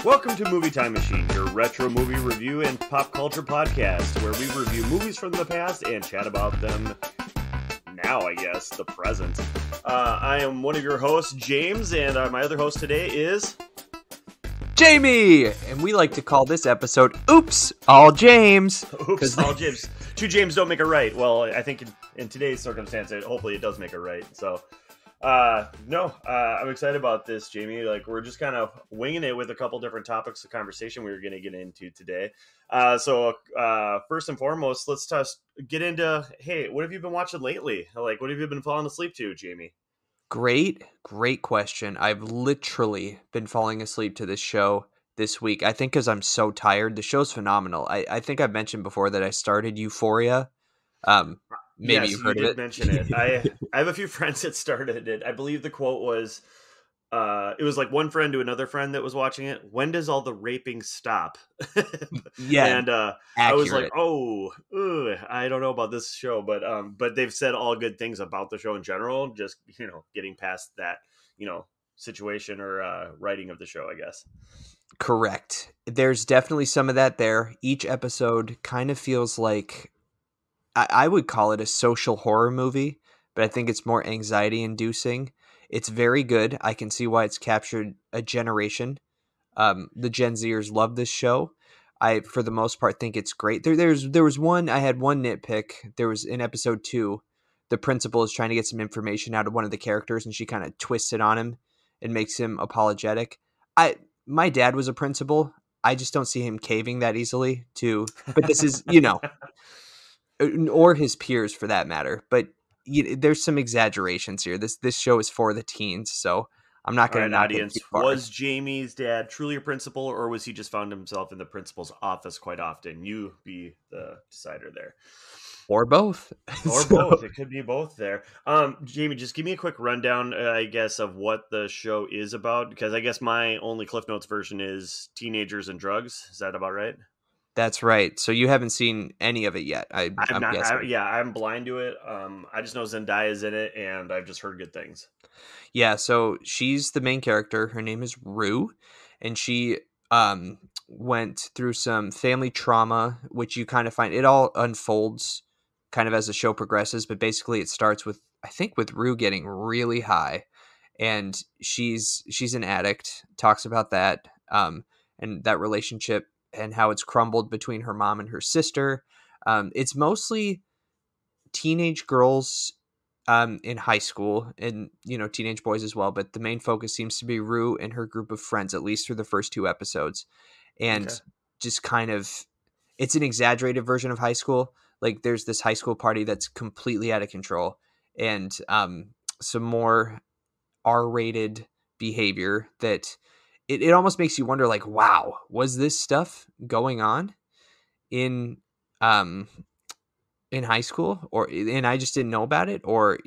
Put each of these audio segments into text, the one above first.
Welcome to Movie Time Machine, your retro movie review and pop culture podcast, where we review movies from the past and chat about them now, I guess, the present. I am one of your hosts, James, and my other host today is... Jamie! And we like to call this episode, Oops, All James. Oops, All James. Two James don't make a right. Well, I think in today's circumstance, hopefully it does make a right, so... I'm excited about this, Jamie. Like, we're just kind of winging it with a couple different topics of conversation we were going to get into today. First and foremost, let's get into, hey, what have you been watching lately? Like, what have you been falling asleep to, Jamie? Great question. I've literally been falling asleep to this show this week. I think because I'm so tired. The show's phenomenal. I think I've mentioned before that I started Euphoria. Maybe yes, you've heard you of did it. Mention it. I have a few friends that started it. I believe the quote was, it was like one friend to another friend that was watching it. When does all the raping stop? Yeah, and I was like, I don't know about this show, but they've said all good things about the show in general. Just getting past that situation or writing of the show, I guess. Correct. There's definitely some of that there. Each episode kind of feels like, I would call it a social horror movie, but I think it's more anxiety inducing. It's very good. I can see why it's captured a generation. The Gen Zers love this show. I, for the most part, think it's great. There was one, I had one nitpick. There was in episode 2, the principal is trying to get some information out of one of the characters and she kind of twists it on him and makes him apologetic. My dad was a principal. I just don't see him caving that easily but this is, or his peers for that matter. But there's some exaggerations here. This show is for the teens, so I'm not going to knock it too far. Was Jamie's dad truly a principal, or was he just found himself in the principal's office quite often? You be the decider there. Or both. Both. It could be both there. Jamie, just give me a quick rundown, I guess, of what the show is about, because I guess my only Cliff Notes version is teenagers and drugs. Is that about right? That's right. So you haven't seen any of it yet. I'm guessing. I'm blind to it. I just know Zendaya's in it, and I've just heard good things. Yeah, so she's the main character. Her name is Rue, and she went through some family trauma, which you kind of find it all unfolds kind of as the show progresses. But basically, it starts with Rue getting really high, and she's an addict. Talks about that and that relationship, and how it's crumbled between her mom and her sister. It's mostly teenage girls in high school and, teenage boys as well. But the main focus seems to be Rue and her group of friends, at least through the first 2 episodes. And just kind of, it's an exaggerated version of high school. Like there's this high school party that's completely out of control and some more R-rated behavior that it almost makes you wonder, like, wow, was this stuff going on in high school, and I just didn't know about it, or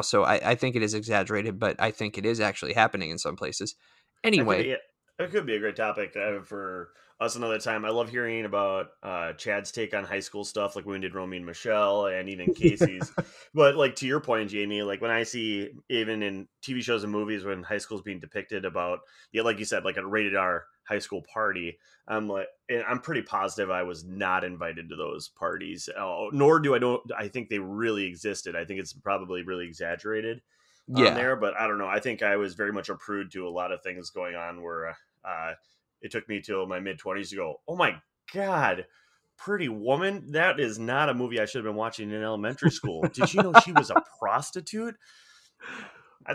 so I think it is exaggerated, but I think it is actually happening in some places. Anyway, it could be a great topic for us another time. I love hearing about Chad's take on high school stuff, like when we did Romy and Michelle, and even Casey's. But like to your point, Jamie, like when I see even in TV shows and movies when high school is being depicted about, like you said, like a rated R high school party, I'm pretty positive I was not invited to those parties. Nor I think they really existed. I think it's probably really exaggerated. There, but I don't know. I think I was very much a prude to a lot of things going on where it took me till my mid-20s to go, oh my God, Pretty Woman? That is not a movie I should have been watching in elementary school. Did you know she was a prostitute?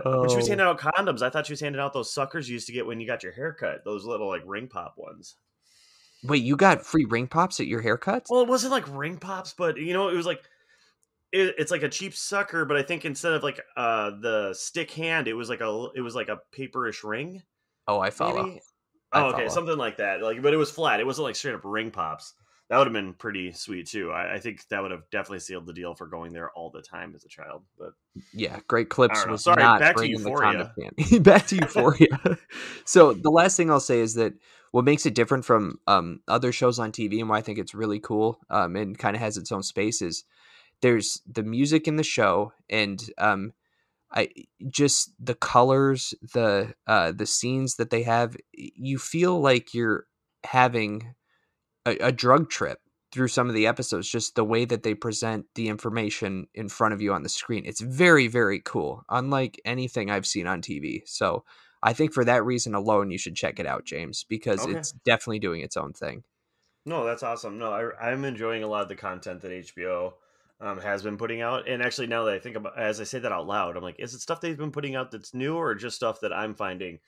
When she was handing out condoms, I thought she was handing out those suckers you used to get when you got your haircut, those little like ring pop ones. Wait, you got free ring pops at your haircuts? Well, it wasn't like ring pops, but it was like, it's like a cheap sucker, but I think instead of like the stick hand, it was like a paperish ring. Oh, I follow. Maybe? Okay, something like that. But it was flat. It wasn't like straight up ring pops. That would have been pretty sweet too. I think that would have definitely sealed the deal for going there all the time as a child. But yeah, great clips. Was sorry, not back to Euphoria. Back to Euphoria. So the last thing I'll say is that what makes it different from other shows on TV and why I think it's really cool and kind of has its own space is there's the music in the show, and I just the colors, the scenes that they have, you feel like you're having a drug trip through some of the episodes, just the way that they present the information in front of you on the screen. It's very, very cool, unlike anything I've seen on TV. So I think for that reason alone, you should check it out, James, because Okay. it's definitely doing its own thing. No, that's awesome. No, I'm enjoying a lot of the content that HBO has been putting out. And actually, now that I think about, as I say that out loud, I'm like, is it stuff they've been putting out that's new, or just stuff that I'm finding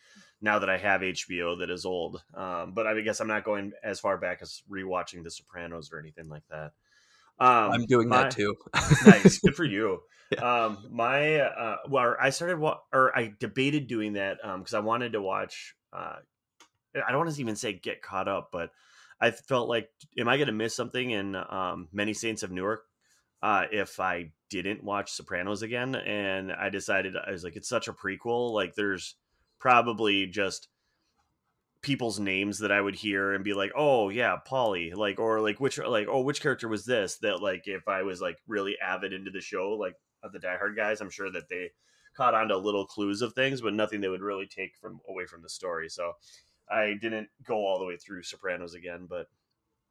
now that I have HBO that is old? But I guess I'm not going as far back as rewatching The Sopranos or anything like that. I'm doing that My too. Nice, good for you. Yeah. My well, I started or I debated doing that because I wanted to watch. I don't want to even say get caught up, but I felt like, am I going to miss something in Many Saints of Newark if I didn't watch Sopranos again? And I decided, I was like, it's such a prequel. Like, there's probably just people's names that I would hear and be like, oh yeah, Polly, like, or like which character was this? That like if I was like really avid into the show, like of the Die Hard guys, I'm sure that they caught on to little clues of things, but nothing that would really take from away from the story. So I didn't go all the way through Sopranos again, but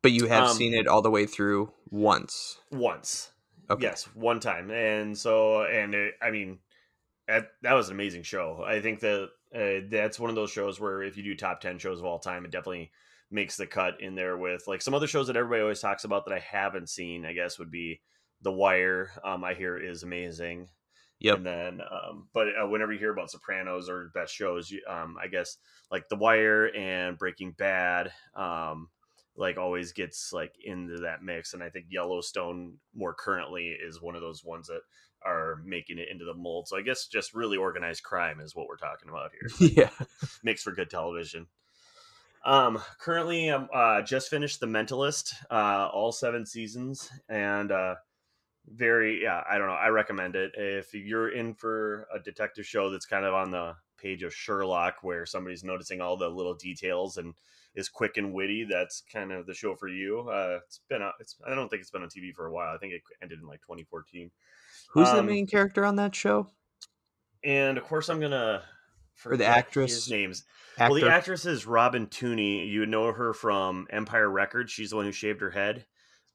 But you have um seen it all the way through once. once. Okay. Yes, one time. And so I mean, that was an amazing show. I think that that's one of those shows where if you do top 10 shows of all time, it definitely makes the cut in there with like some other shows that everybody always talks about that I haven't seen, I guess would be The Wire. I hear is amazing. Yep. And then, but whenever you hear about Sopranos or best shows, I guess like The Wire and Breaking Bad, like always gets like into that mix. And I think Yellowstone more currently is one of those ones that are making it into the mold. So I guess just really organized crime is what we're talking about here. Like Yeah. makes for good television. Currently I'm just finished The Mentalist, all 7 seasons, and very, yeah, I don't know, I recommend it if you're in for a detective show that's kind of on the page of Sherlock where somebody's noticing all the little details and is quick and witty. That's kind of the show for you. It's been it's I don't think it's been on TV for a while. I think it ended in like 2014. Who's the um main character on that show? and of course I'm gonna Or the forget his actress? names. Well, the Actor? actress is Robin Tooney. You would know her from Empire Records. She's the one who shaved her head.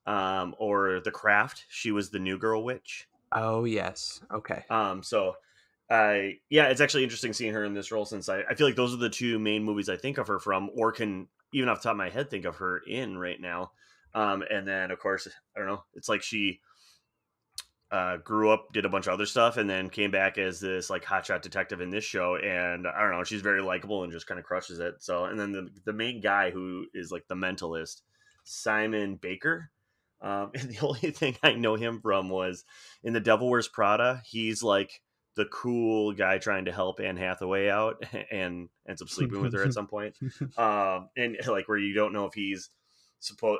Or The Craft. She was the New Girl Witch. Oh, yes. Okay. So I yeah, it's actually interesting seeing her in this role since I feel like those are the two main movies I think of her from, or can even off the top of my head think of her in right now. And then of course, I don't know, it's like she grew up, did a bunch of other stuff, and then came back as this like hotshot detective in this show. And I don't know, she's very likable and just kind of crushes it. So, and then the main guy who is like the mentalist, Simon Baker. And the only thing I know him from was in The Devil Wears Prada. He's like the cool guy trying to help Anne Hathaway out and ends up sleeping with her at some point. And like where you don't know if he's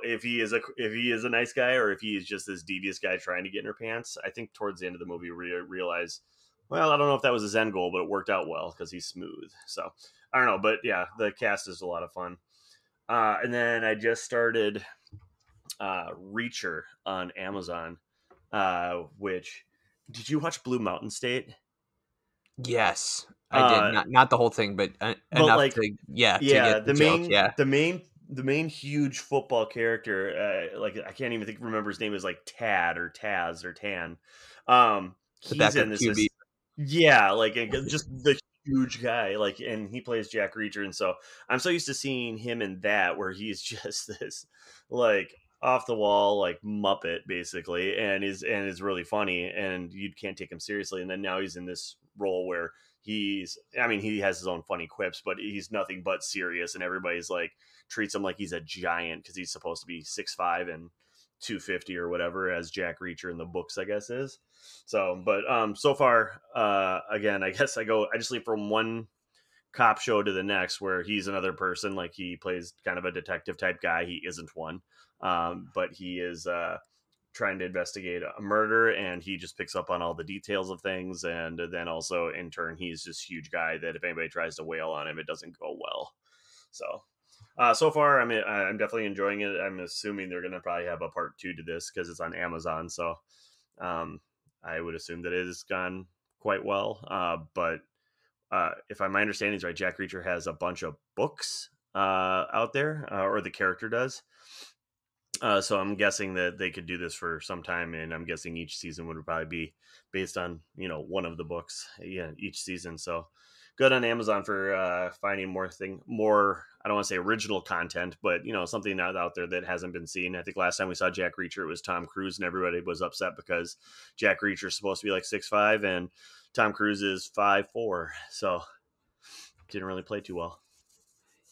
if he is a nice guy or if he is just this devious guy trying to get in her pants. I think towards the end of the movie we realize, well, I don't know if that was his end goal, but it worked out well because he's smooth. So I don't know, but yeah, the cast is a lot of fun. And then I just started Reacher on Amazon, which, did you watch Blue Mountain State? Yes, I did. Uh, Not the whole thing, but but enough like, to, yeah, to yeah, get the joke. Yeah. the main huge football character, like I can't even remember his name, is like Tad or Taz or Tan. The He's in backup this QB. is yeah, like just the huge guy, like, and he plays Jack Reacher, and so I'm so used to seeing him in that where he's just this like off the wall like Muppet basically, and is really funny, and you can't take him seriously. And then now he's in this role where I mean, he has his own funny quips, but he's nothing but serious, and everybody's like treats him like he's a giant because he's supposed to be 6'5" and 250 or whatever, as Jack Reacher in the books I guess is. So but so far, again, I guess I just leave from one cop show to the next where he's another person, like he plays kind of a detective type guy. He isn't one, but he is trying to investigate a murder, and he just picks up on all the details of things. And then also in turn, he's this huge guy that if anybody tries to wail on him, it doesn't go well. So so far, I mean, I'm definitely enjoying it. I'm assuming they're going to probably have a part two to this because it's on Amazon. So I would assume that it has gone quite well. But if my understanding is right, Jack Reacher has a bunch of books out there, or the character does. So I'm guessing that they could do this for some time, and I'm guessing each season would probably be based on one of the books, yeah, each season. So good on Amazon for finding more. I don't want to say original content, but something out there that hasn't been seen. I think last time we saw Jack Reacher, it was Tom Cruise, and everybody was upset because Jack Reacher is supposed to be like 6'5", and Tom Cruise is 5'4", so didn't really play too well.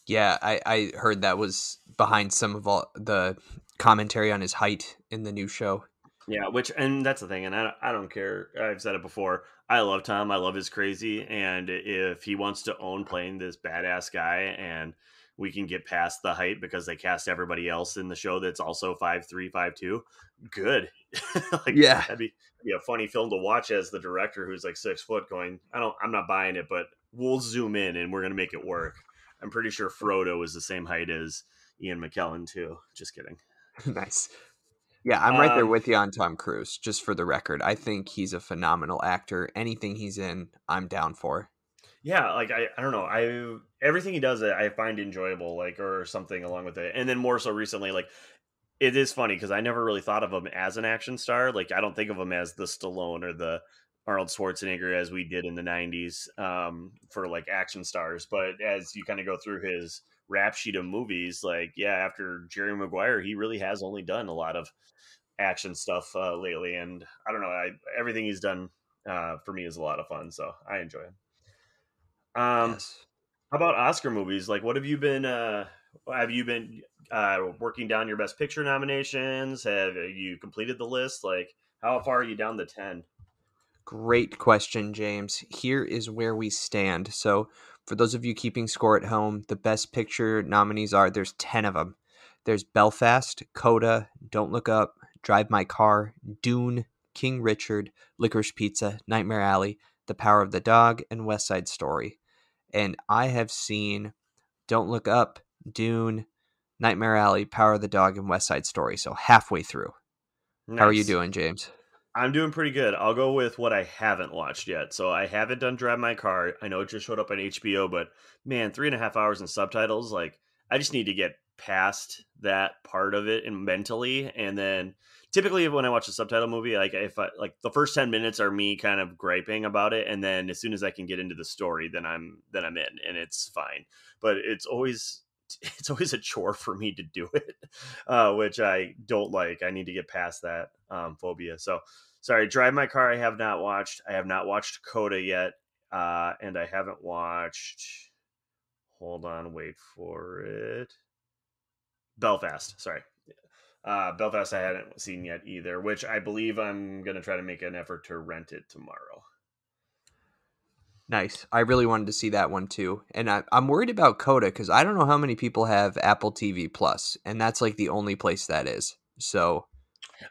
Yeah, I heard that was behind some of all the commentary on his height in the new show. Yeah, and that's the thing, and I don't care. I've said it before. I love Tom. I love his crazy, and if he wants to own playing this badass guy, and we can get past the height because they cast everybody else in the show that's also 5'3", 5'2", good. Like Yeah, that'd be a funny film to watch as the director who's like 6 foot going. I'm not buying it, but we'll zoom in and we're gonna make it work. I'm pretty sure Frodo is the same height as Ian McKellen too. Just kidding. nice. Yeah, I'm right there Um, with you on Tom Cruise, just for the record. I think he's a phenomenal actor. Anything he's in, I'm down for. Yeah, like I don't know. I Everything he does I find enjoyable, like, or something along with it. And then more so recently, like, it is funny because I never really thought of him as an action star. Like, I don't think of him as the Stallone or the Arnold Schwarzenegger as we did in the '90s, for like action stars. But as you kind of go through his rap sheet of movies, like, yeah, after Jerry Maguire, he really has only done a lot of action stuff lately. And I don't know, everything he's done for me is a lot of fun, so I enjoy him. Um, Yes. how about Oscar movies? Like, what have you been working down your Best Picture nominations? Have you completed the list? Like, how far are you down the 10? Great question, James. Here is where we stand. So, for those of you keeping score at home, the Best Picture nominees there's 10 of them. There's Belfast, Coda, Don't Look Up, Drive My Car, Dune, King Richard, Licorice Pizza, Nightmare Alley, The Power of the Dog, and West Side Story. And I have seen Don't Look Up, Dune, Nightmare Alley, Power of the Dog, and West Side Story. So halfway through. How are you Nice. doing, James? I'm doing pretty good. I'll go with what I haven't watched yet. So I haven't done Drive My Car. I know it just showed up on HBO, but man, 3.5 hours in subtitles. Like, I just need to get past that part of it and mentally. And then typically when I watch a subtitle movie, like, if I like, the first 10 minutes are me kind of griping about it. And then as soon as I can get into the story, then I'm in, and it's fine. But it's always a chore for me to do it, which I don't like. I need to get past that phobia. So sorry, Drive My Car I have not watched. I have not watched Coda yet. And I haven't watched, hold on, wait for it. Belfast, sorry. Belfast I hadn't seen yet either, which I believe I'm going to try to make an effort to rent it tomorrow. Nice. I really wanted to see that one too. And I'm worried about Coda because I don't know how many people have Apple TV Plus, and that's like the only place that is. So,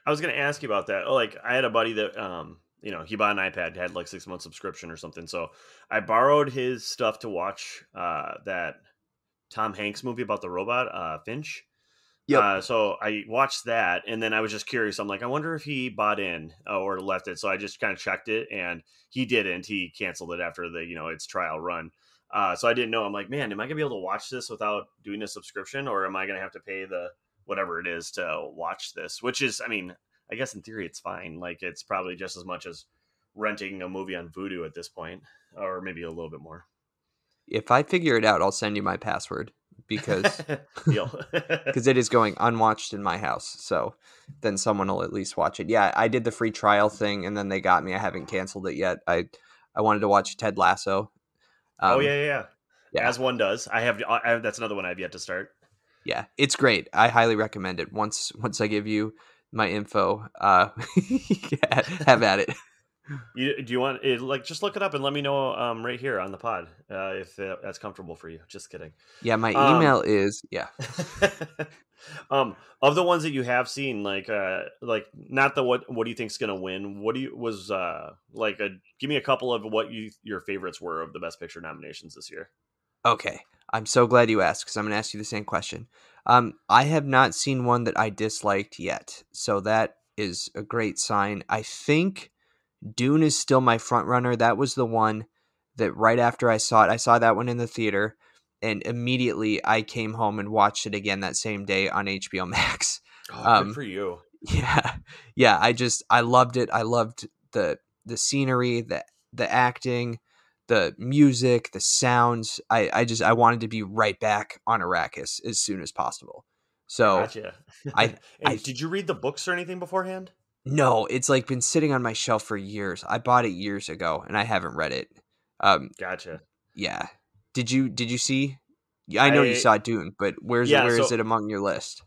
I was going to ask you about that. Oh, like, I had a buddy that, he bought an iPad, had like 6 months subscription or something. So I borrowed his stuff to watch that Tom Hanks movie about the robot, Finch. yep. So I watched that, and then I was just curious. I'm like, I wonder if he bought in or left it. So I just kind of checked it, and he didn't. He canceled it after its trial run. So I didn't know. I'm like, man, am I gonna be able to watch this without doing a subscription, or am I gonna have to pay the whatever it is to watch this? Which is, I mean, I guess in theory it's fine. Like, it's probably just as much as renting a movie on Vudu at this point, or maybe a little bit more. If I figure it out, I'll send you my password because Deal. because it is going unwatched in my house. So then someone will at least watch it. Yeah, I did the free trial thing, and then they got me. I haven't canceled it yet. I wanted to watch Ted Lasso. Oh Um, yeah, yeah, yeah. yeah, As one does. That's another one I've yet to start. yeah, it's great. I highly recommend it. Once I give you my info, yeah, have at it. Do you want it, like, just look it up and let me know right here on the pod if that's comfortable for you. Just kidding. Yeah, my Um, email is yeah. of the ones that you have seen, like not the what do you think's gonna win? What do you was like a Give me a couple of what your favorites were of the Best Picture nominations this year. Okay, I'm so glad you asked because I'm going to ask you the same question. I have not seen one that I disliked yet, so that is a great sign. I think Dune is still my front runner. That was the one that right after I saw that one in the theater, and immediately I came home and watched it again that same day on HBO Max. Oh, good Um, for you. yeah, yeah. I loved it. I loved the scenery, the acting, the music, the sounds. I wanted to be right back on Arrakis as soon as possible. So Gotcha. I And did you read the books or anything beforehand? no, it's like been sitting on my shelf for years. I bought it years ago and I haven't read it. Um, Gotcha. yeah. Did you see? Yeah, I know you I saw Dune, but yeah, where is it among your list?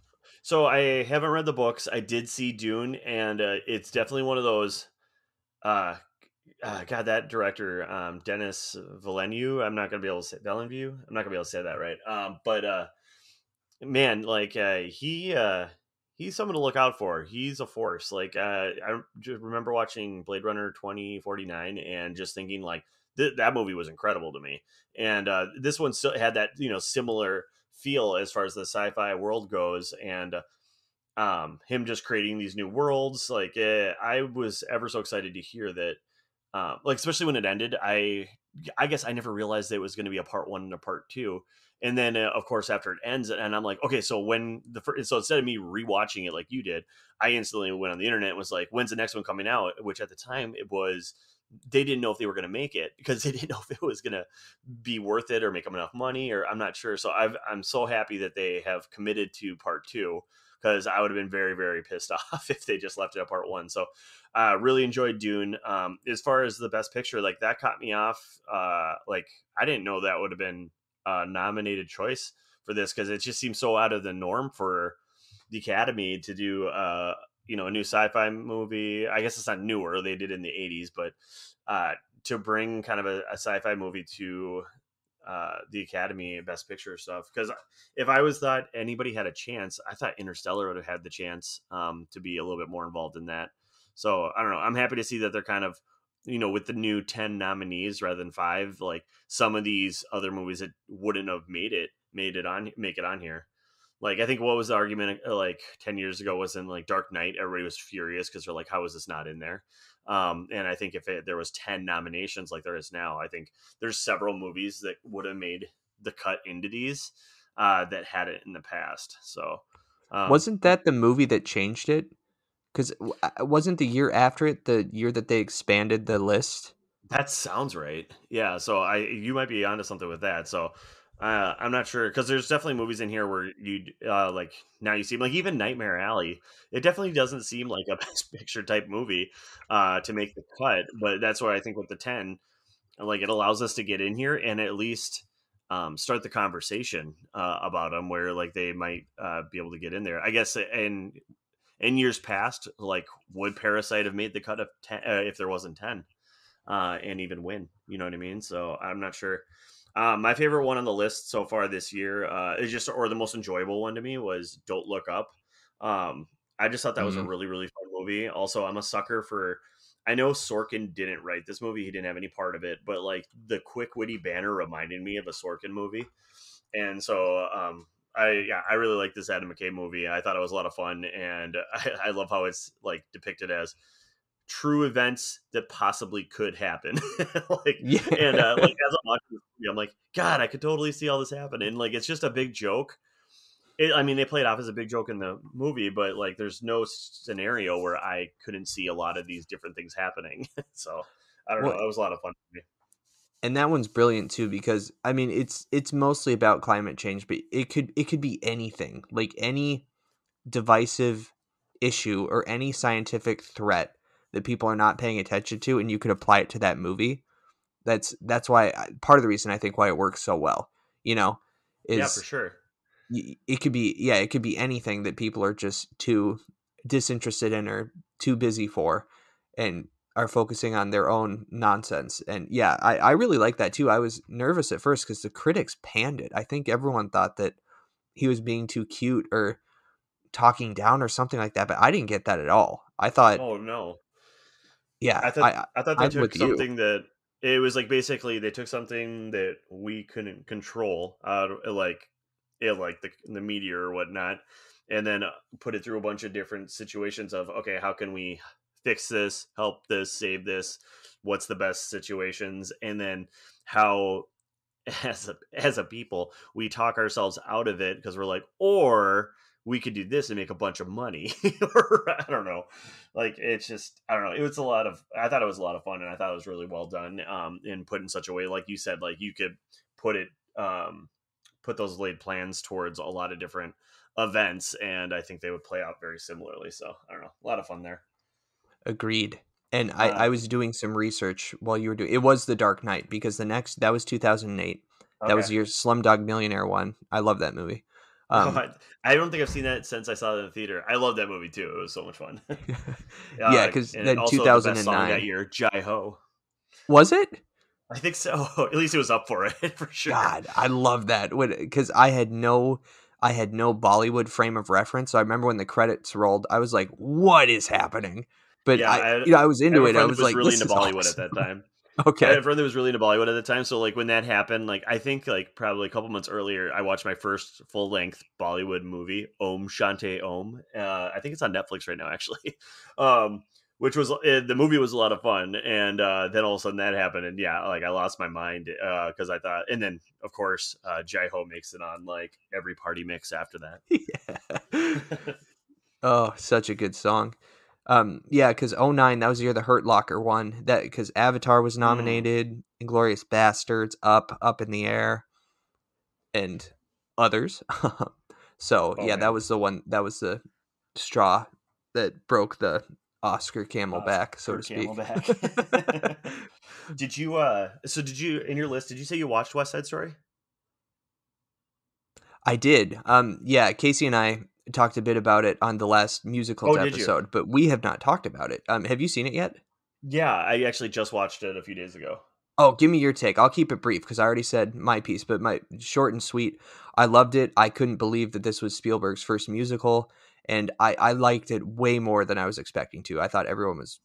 I haven't read the books. I did see Dune, and it's definitely one of those. Uh, God, that director, Dennis Villeneuve. I'm not gonna be able to say Villeneuve. I'm not gonna be able to say that right. But man, like he's someone to look out for. He's a force. Like I just remember watching Blade Runner 2049 and just thinking like that movie was incredible to me. And this one still had that similar feel as far as the sci-fi world goes, and him just creating these new worlds. Like I was ever so excited to hear that. Like especially when it ended, I guess I never realized that it was going to be a part one and a part two. And then of course after it ends, and I'm like, okay, so when the first, so instead of me rewatching it like you did, I instantly went on the internet and was like, when's the next one coming out? Which at the time it was, they didn't know if they were going to make it because they didn't know if it was going to be worth it or make them enough money, or I'm not sure. So I'm so happy that they have committed to part two, because I would have been very, very pissed off if they just left it at part one. So really enjoyed Dune. As far as the best picture, like that caught me off. Like I didn't know that would have been a nominated choice for this, because it just seems so out of the norm for the Academy to do a new sci-fi movie. I guess it's not newer; they did it in the '80s, but uh, to bring kind of a sci-fi movie to the Academy Best Picture stuff. Because if I was thought anybody had a chance, I thought Interstellar would have had the chance to be a little bit more involved in that. So I don't know. I'm happy to see that they're kind of, with the new 10 nominees rather than five. Like some of these other movies that wouldn't have make it on here. Like I think what was the argument like 10 years ago was in like Dark Knight. Everybody was furious because they're like, how is this not in there? And I think if there was 10 nominations like there is now, I think there's several movies that would have made the cut into these that had it in the past. So um, Wasn't that the movie that changed it? Because wasn't the year after it the year that they expanded the list? that sounds right. Yeah. So you might be onto something with that. So I'm not sure, because there's definitely movies in here where you like now you see like even Nightmare Alley. It definitely doesn't seem like a Best Picture type movie to make the cut, but that's why I think with the 10, like it allows us to get in here and at least start the conversation about them, where like they might be able to get in there. I guess in years past, like would Parasite have made the cut of 10 if there wasn't 10 and even win? You know what I mean? So I'm not sure. My favorite one on the list so far this year is just, or the most enjoyable one to me, was Don't Look Up. Um, I just thought that was a Mm. really, really fun movie. Also, I'm a sucker for. I know Sorkin didn't write this movie; he didn't have any part of it, but like the quick, witty banner reminded me of a Sorkin movie, and so I really like this Adam McKay movie. I thought it was a lot of fun, and I love how it's like depicted as true events that possibly could happen. Like, and Yeah. like as I'm watching this movie, I'm like, God, I could totally see all this happen. And like, it's just a big joke. I mean, they play it off as a big joke in the movie, but like, there's no scenario where I couldn't see a lot of these different things happening. So I don't Well, know. It was a lot of fun for me. and that one's brilliant too because I mean it's mostly about climate change, but it could be anything, like any divisive issue or any scientific threat that people are not paying attention to, and you could apply it to that movie. That's why part of the reason I think why it works so well, you know, Yeah, for is sure. it could be, yeah, it could be anything that people are just too disinterested in or too busy for, and are focusing on their own nonsense. And yeah, I really like that too. I was nervous at first because the critics panned it. I think everyone thought that he was being too cute or talking down or something like that, but I didn't get that at all. I thought, Oh no. yeah, I thought I thought they I'm took with you. something that, it was like basically they took something that we couldn't control, like the media or whatnot, and then put it through a bunch of different situations of, okay, how can we fix this, help this, save this, what's the best situations, and then how as a people we talk ourselves out of it because we're like, or we could do this and make a bunch of money. Or I don't know, like it's just, I don't know, it was a lot of, I thought it was a lot of fun, and I thought it was really well done, and put in such a way, like you said, like you could put it, put those laid plans towards a lot of different events, and I think they would play out very similarly. So I don't know, a lot of fun there. Agreed. And I uh was doing some research while you were doing it. Was The Dark Knight, because the next that was 2008. That was okay. your Slumdog Millionaire one. I love that movie. Oh, Um, I don't think I've seen that since I saw it in the theater. I love that movie too. It was so much fun. yeah, because And then also the best song that 2009 year, Jai Ho. was it? I think so. At least it was up for it for sure. God, I love that. Because I had no Bollywood frame of reference. So I remember when the credits rolled, I was like, "What is happening?" But Yeah, I was I have into a it. I friend that was was like, really "This into is Bollywood at that awesome." time. I had Okay. a friend that was really into Bollywood at the time. So like when that happened, like I think like probably a couple months earlier, I watched my first full length Bollywood movie, Om Shanti Om. I think it's on Netflix right now, actually. Um, which was, the movie was a lot of fun, and then all of a sudden that happened, and yeah, like I lost my mind because I thought, and then of course Jai Ho makes it on like every party mix after Yeah. that. Oh, such a good song. Yeah, because '09, that was the year the Hurt Locker won. That because Avatar was Mm. nominated, Inglorious Bastards, Up in the Air, and others. So Oh yeah, that man, was the one. That was the straw that broke the Oscar camel back, so for to speak. Camelback. Did you so did you, in your list, did you say you watched West Side Story? I did. Yeah, Casey and I talked a bit about it on the last musicals Oh, did you? episode, but we have not talked about it. Have you seen it yet? Yeah, I actually just watched it a few days ago. Oh, give me your take. I'll keep it brief because I already said my piece, but my short and sweet. I loved it. I couldn't believe that this was Spielberg's first musical, and I liked it way more than I was expecting to. I thought everyone was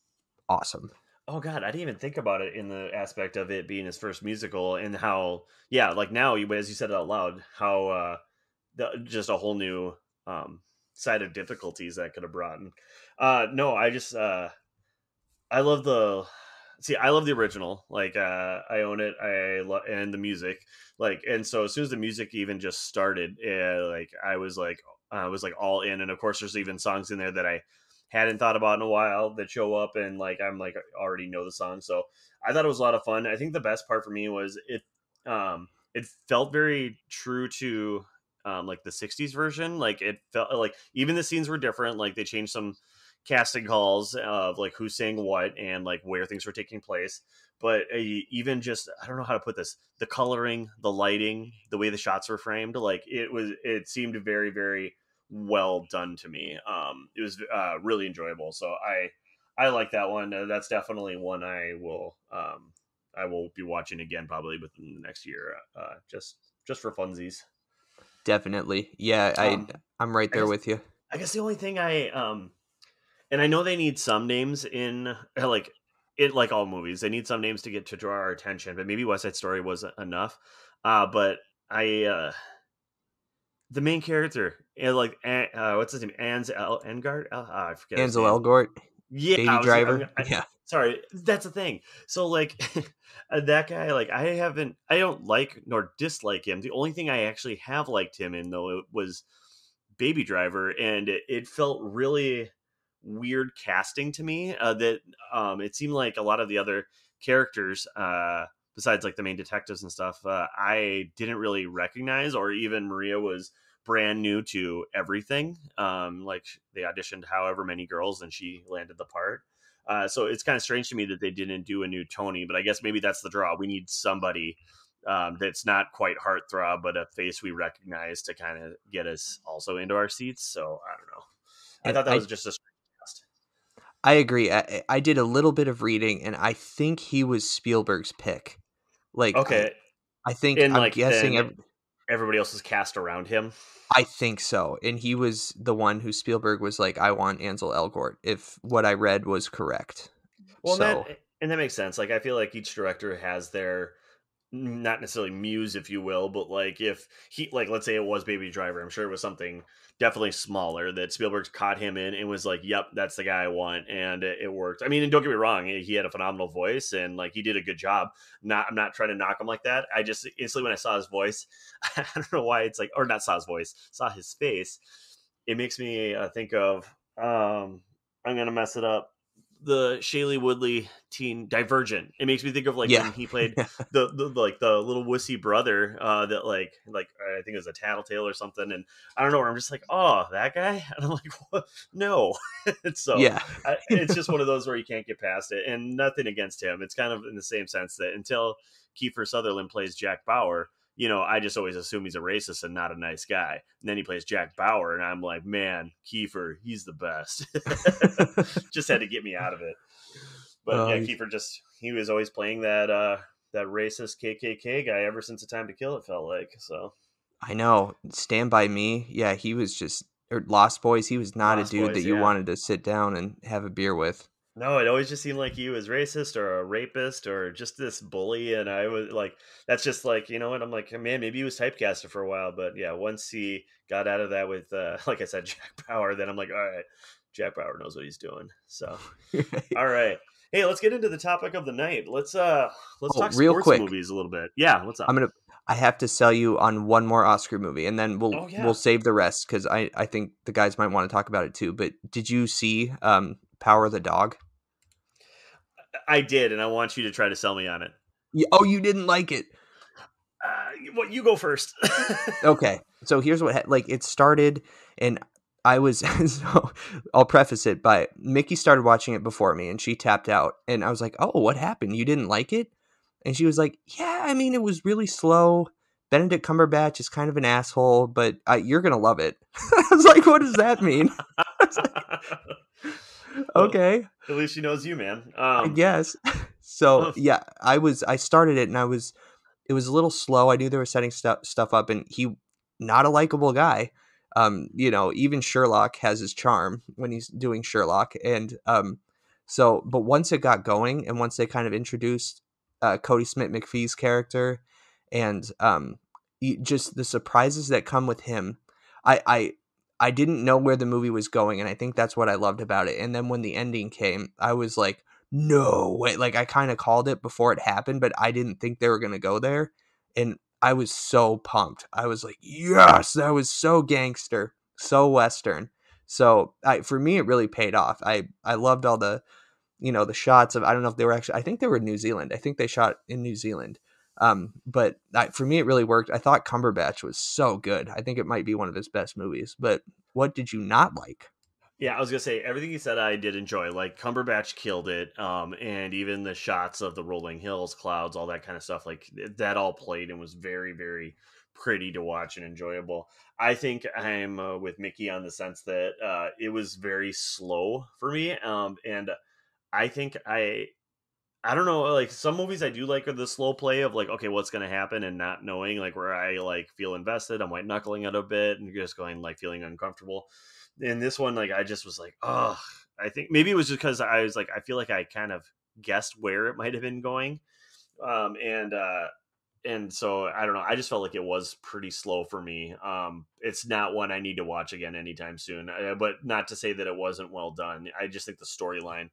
awesome. Oh god, I didn't even think about it in the aspect of it being his first musical, and how, yeah, like now you, as you said it out loud, how just a whole new um side of difficulties that could have brought in. No, I just I love the, see, I love the original. Like I own it. And the music, like, and so as soon as the music even just started, like I was like all in. And of course, there's even songs in there that I hadn't thought about in a while that show up, and like I'm like already know the song. So I thought it was a lot of fun. I think the best part for me was it felt very true to like the 60s version. Like it felt like even the scenes were different, like they changed some casting calls of like who sang what and like where things were taking place. But even just, I don't know how to put this, the coloring, the lighting, the way the shots were framed, like it seemed very, very well done to me. It was really enjoyable. So I like that one. That's definitely one I will be watching again probably within the next year, just for funsies. Definitely. Yeah, um I'm right i there guess with you. I guess the only thing and I know they need some names in, like, it, like all movies, they need some names to get to draw our attention, but maybe West Side Story was enough. But I the main character, like, what's his name? Engard? I forget his Ansel name. Elgort, Yeah, Baby Driver. I, Yeah. sorry, that's the thing. So like that guy, like I don't like nor dislike him. The only thing I actually have liked him in, though, it was Baby Driver, and it felt really weird casting to me. That it seemed like a lot of the other characters, besides like the main detectives and stuff, I didn't really recognize, or even Maria was brand new to everything. Like they auditioned however many girls, and she landed the part. So it's kind of strange to me that they didn't do a new Tony, but I guess maybe that's the draw. We need somebody that's not quite heartthrob, but a face we recognize to kind of get us also into our seats. So I don't know. I And thought that I was just a strange cast. I agree. I did a little bit of reading, and I think he was Spielberg's pick. Like Okay, I think and I'm like guessing then everybody else is cast around him. I think so. And he was the one who Spielberg was like, I want Ansel Elgort, if what I read was correct. Well, So and that makes sense. Like I feel like each director has their not necessarily muse, if you will, but like if he, like, let's say it was Baby Driver, I'm sure it was something definitely smaller that Spielberg caught him in and was like, "Yep, that's the guy I want," and it worked. I mean, and don't get me wrong, he had a phenomenal voice and like he did a good job. Not, I'm not trying to knock him like that. I just instantly when I saw his voice, I don't know why it's like, or not saw his voice, saw his face. It makes me think of I'm gonna mess it up, the Shailene Woodley teen Divergent. It makes me think of like Yeah. when he played the like the little wussy brother that like I think it was a Tattletale or something, and I don't know. I'm just like, oh, that guy, and I'm like, what? No. And so Yeah. it's just one of those where you can't get past it, and nothing against him. It's kind of in the same sense that until Kiefer Sutherland plays Jack Bauer, I just always assume he's a racist and not a nice guy. And then he plays Jack Bauer, and I'm like, man, Kiefer, he's the best. Just had to get me out of it. But yeah, Oh, Kiefer he was always playing that racist KKK guy ever since the time to kill it felt like. So I know. Stand By Me. Yeah, he was just or Lost Boys. He was not a Lost dude that Boys, you yeah. wanted to sit down and have a beer with. No, it always just seemed like he was racist or a rapist or just this bully. And I was like, that's just like, you know what? I'm like, man, maybe he was typecasted for a while. But yeah, once he got out of that with, like I said, Jack Bauer, then I'm like, all right, Jack Bauer knows what he's doing. So, all right. Hey, let's get into the topic of the night. Let's Oh, talk real sports quick. movies a little bit. Yeah, what's up? I'm gonna. I have to sell you on one more Oscar movie, and then we'll Oh we'll yeah, save the rest because I think the guys might want to talk about it too. But did you see Power of the Dog? I did, and I want you to try to sell me on it. Oh, you didn't like it. Well, you go first. Okay, so here's what like it started, and I was so I'll preface it by Mickey started watching it before me, and she tapped out, and I was like, "Oh, what happened? You didn't like it?" And she was like, "Yeah, I mean, it was really slow. Benedict Cumberbatch is kind of an asshole, but you're gonna love it." I was like, "What does that mean?" I was like, Well, "Okay, at least she knows you, man. I guess." So Uh, yeah, I started it, and it was a little slow. I knew they were setting stuff up, and he not a likable guy. Even Sherlock has his charm when he's doing Sherlock, and but once it got going, and once they kind of introduced Cody Smith McPhee's character, and just the surprises that come with him, I I I didn't know where the movie was going, and I think that's what I loved about it. And then when the ending came, I was like, no way. Like I kind of called it before it happened, but I didn't think they were going to go there. And I was so pumped. I was like, yes, that was so gangster, so Western. So for me, it really paid off. I loved all the shots of, I don't know if they were actually, I think they were in New Zealand. I think they shot in New Zealand. But for me, it really worked. I thought Cumberbatch was so good. I think it might be one of his best movies, but what did you not like? yeah, I was gonna say everything you said I did enjoy. Like Cumberbatch killed it, and even the shots of the rolling hills, clouds, all that kind of stuff, like that all played and was very, very pretty to watch and enjoyable. I think I'm with Mickey on the sense that it was very slow for me, and I think I don't know, like some movies I do like are the slow play of like, okay, what's gonna happen and not knowing, like where I like feel invested, I'm white knuckling it a bit and just going like feeling uncomfortable. In this one, like I just was like, oh, I think maybe it was just because I was like, I feel like I kind of guessed where it might have been going. Um and uh and so I don't know. I just felt like it was pretty slow for me. It's not one I need to watch again anytime soon. But not to say that it wasn't well done. I just think the storyline,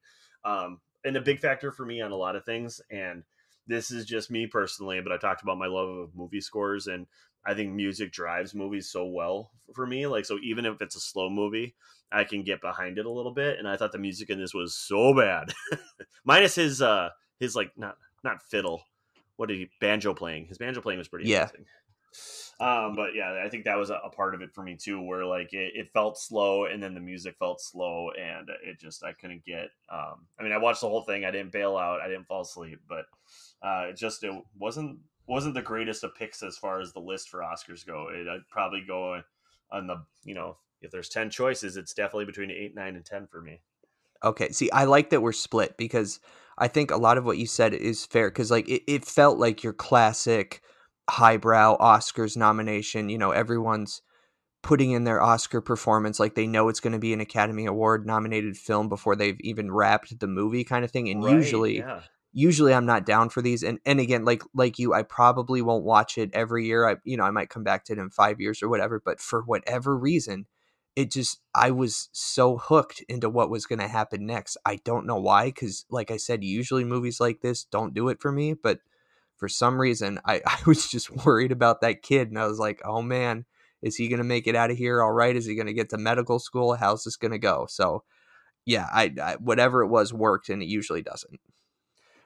and a big factor for me on a lot of things. And this is just me personally, but I talked about my love of movie scores, and I think music drives movies so well for me. Like, so even if it's a slow movie, I can get behind it a little bit. And I thought the music in this was so bad, minus his like not fiddle, what did he banjo playing? His banjo playing was pretty Yeah. amazing. But yeah, I think that was a part of it for me too, where like it felt slow, and then the music felt slow, and it just I couldn't get. I mean, I watched the whole thing. I didn't bail out. I didn't fall asleep, but it wasn't the greatest of picks as far as the list for Oscars go. I'd probably go on the if there's 10 choices, it's definitely between 8, 9, and 10 for me. Okay. See, I like that we're split because I think a lot of what you said is fair because like it felt like your classic highbrow Oscars nomination. Everyone's putting in their Oscar performance like they know it's going to be an Academy Award nominated film before they've even wrapped the movie kind of thing. And Right? usually Yeah. usually I'm not down for these. And again, like you, I probably won't watch it every year. I might come back to it in 5 years or whatever, but for whatever reason, I was so hooked into what was going to happen next. I don't know why, because like I said, usually movies like this don't do it for me, but for some reason, I was just worried about that kid, and I was like, oh man, is he going to make it out of here all right? Is he going to get to medical school? How's this going to go? So yeah, I whatever it was worked, and it usually doesn't.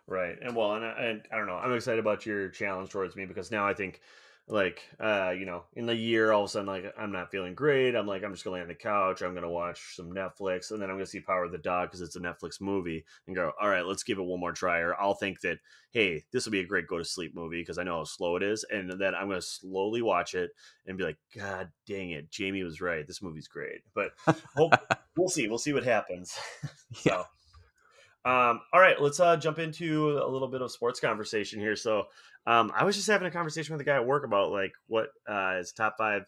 Right. And well, and I don't know. I'm excited about your challenge towards me because now I think like in the year all of a sudden like I'm not feeling great. I'm like I'm just gonna lay on the couch. I'm gonna watch some Netflix and then I'm gonna see Power of the Dog because it's a Netflix movie and go, all right, let's give it one more try. Or I'll think that, hey, this will be a great go to sleep movie because I know how slow it is, and then I'm gonna slowly watch it and be like, God dang it, Jamie was right. This movie's great. But hope we'll see. We'll see what happens. Yeah. So all right, let's jump into a little bit of sports conversation here. So, I was just having a conversation with a guy at work about like what his top five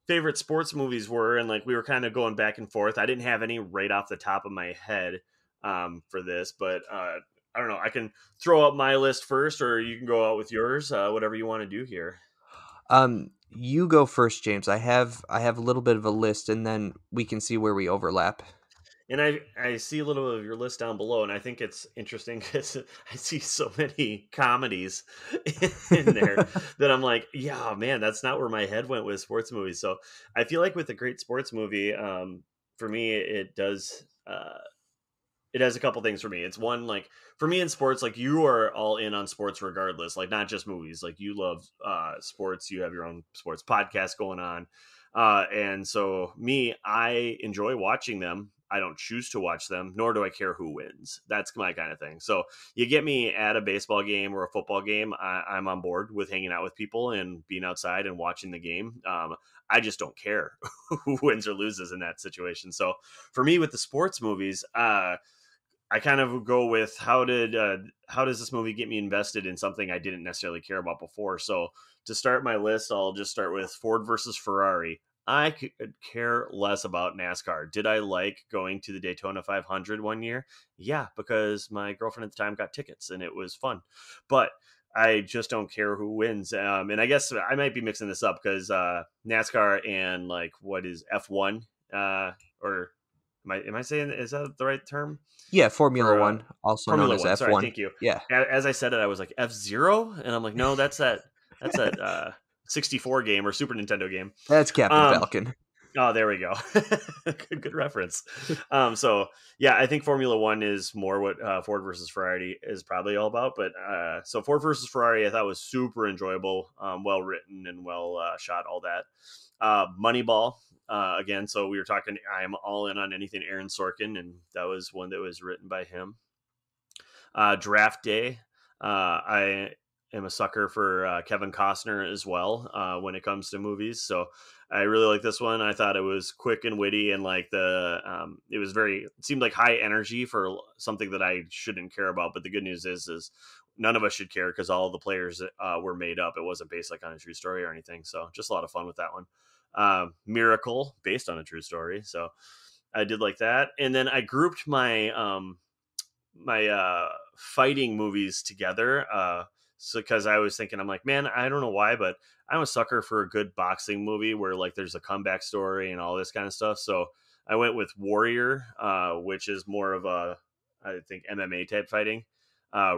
favorite sports movies were, and like we were kind of going back and forth. I didn't have any right off the top of my head for this, but I don't know. I can throw up my list first, or you can go out with yours. Whatever you want to do here. You go first, James. I have a little bit of a list, and then we can see where we overlap. And I see a little bit of your list down below, and I think it's interesting because I see so many comedies in there that I'm like, yeah, man, that's not where my head went with sports movies. So I feel like with a great sports movie, for me, it does. It has a couple things for me. It's one like for me in sports, like you are all in on sports regardless, like not just movies. Like you love sports. You have your own sports podcast going on, and so me, I enjoy watching them. I don't choose to watch them, nor do I care who wins. That's my kind of thing. So you get me at a baseball game or a football game, I'm on board with hanging out with people and being outside and watching the game. I just don't care who wins or loses in that situation. So for me, with the sports movies, I kind of go with how does this movie get me invested in something I didn't necessarily care about before. So to start my list, I'll just start with Ford versus Ferrari. I could care less about NASCAR. Did I like going to the Daytona 500 one year? Yeah, because my girlfriend at the time got tickets and it was fun. But I just don't care who wins. And I guess I might be mixing this up because NASCAR and like what is F1 or am I saying is that the right term? Yeah, Formula For One, also known Formula as One. Sorry, F1. thank you. Yeah, As I said it, I was like F-Zero, and I'm like, no, that's that 64 game or Super Nintendo game. that's Captain Um, Falcon. oh, there we go. Good reference. So yeah, I think Formula One is more what Ford versus Ferrari is probably all about. But so Ford versus Ferrari, I thought was super enjoyable, well written and well shot. All that. Moneyball. Again, so we were talking. I am all in on anything Aaron Sorkin, and that was one that was written by him. Draft Day. I am a sucker for Kevin Costner as well when it comes to movies. So I really like this one. I thought it was quick and witty, and like it was it seemed like high energy for something that I shouldn't care about. But the good news is none of us should care because all the players were made up. It wasn't based like on a true story or anything. So just a lot of fun with that one. Miracle, based on a true story. So I did like that, and then I grouped my fighting movies together. So because I was thinking, I'm like, man, I don't know why, but I'm a sucker for a good boxing movie where like there's a comeback story and all this kind of stuff. So I went with Warrior, which is more of a, I think, MMA type fighting.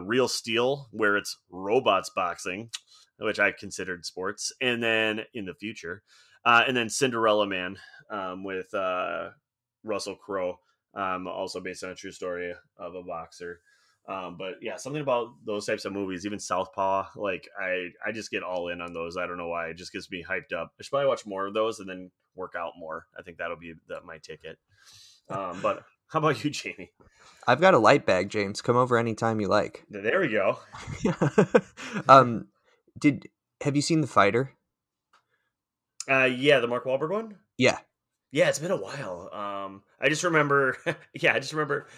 Real Steel, where it's robots boxing, which I considered sports, and then in the future, and then Cinderella Man with Russell Crowe, also based on a true story of a boxer. But yeah, something about those types of movies, even Southpaw, like I just get all in on those. I don't know why. It just gets me hyped up. I should probably watch more of those and then work out more. I think that'll be my ticket. But how about you, Jamie? I've got a light bag, James. Come over anytime you like. There we go. um, did have you seen The Fighter? Yeah, the Mark Wahlberg one. Yeah. Yeah, it's been a while. I just remember, yeah, I just remember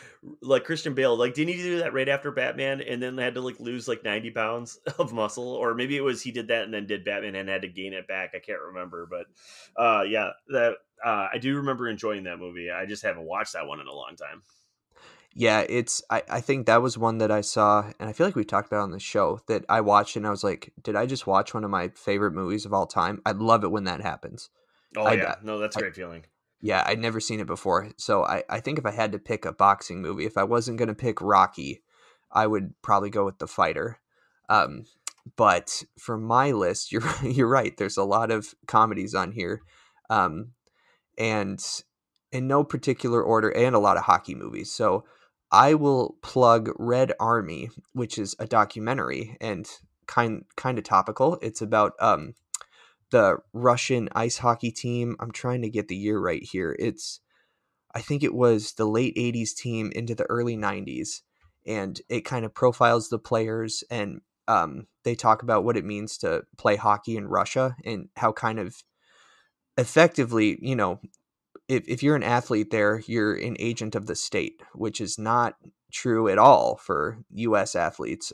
like Christian Bale, like didn't he do that right after Batman, and then had to like lose like 90 pounds of muscle, or maybe it was he did that and then did Batman and had to gain it back. I can't remember, but yeah, that I do remember enjoying that movie. I just haven't watched that one in a long time. Yeah, I think that was one that I saw, and I feel like we talked about it on the show, that I watched and I was like, did I just watch one of my favorite movies of all time? I love it when that happens. Oh I'd, yeah, no, that's a I, great feeling. yeah, I'd never seen it before. So I think if I had to pick a boxing movie, if I wasn't going to pick Rocky, I would probably go with The Fighter. Um, but for my list, you're right. There's a lot of comedies on here. Um, and in no particular order, and a lot of hockey movies. So I will plug Red Army, which is a documentary and kind of topical. It's about the Russian ice hockey team. I'm trying to get the year right here. I think it was the late 80s team into the early 90s, and it kind of profiles the players, and they talk about what it means to play hockey in Russia and how kind of effectively, if you're an athlete there, you're an agent of the state, which is not true at all for U.S. athletes,